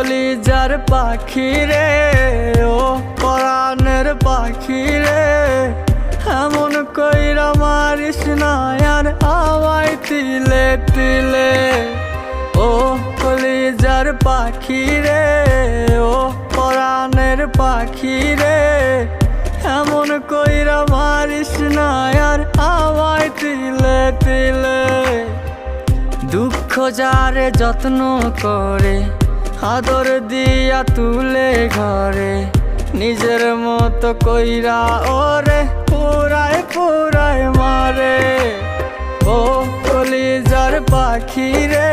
কলিজার পাখি রে, ও পরাণের পাখি রে, এমন কইরা মারিস না আর আমায় তিলে তিলে। ও কলিজার পাখি রে, ও পরাণের পাখি রে, এমন কইরা মারিস না আর আমায় তিলে তিলে। দুঃখ যারে যত্ন করে, আদর দিয়া তুলে ঘরে, নিজের মতো কইরা ওরে পুরায় পুরায় মারে। ও কলিজার পাখি রে,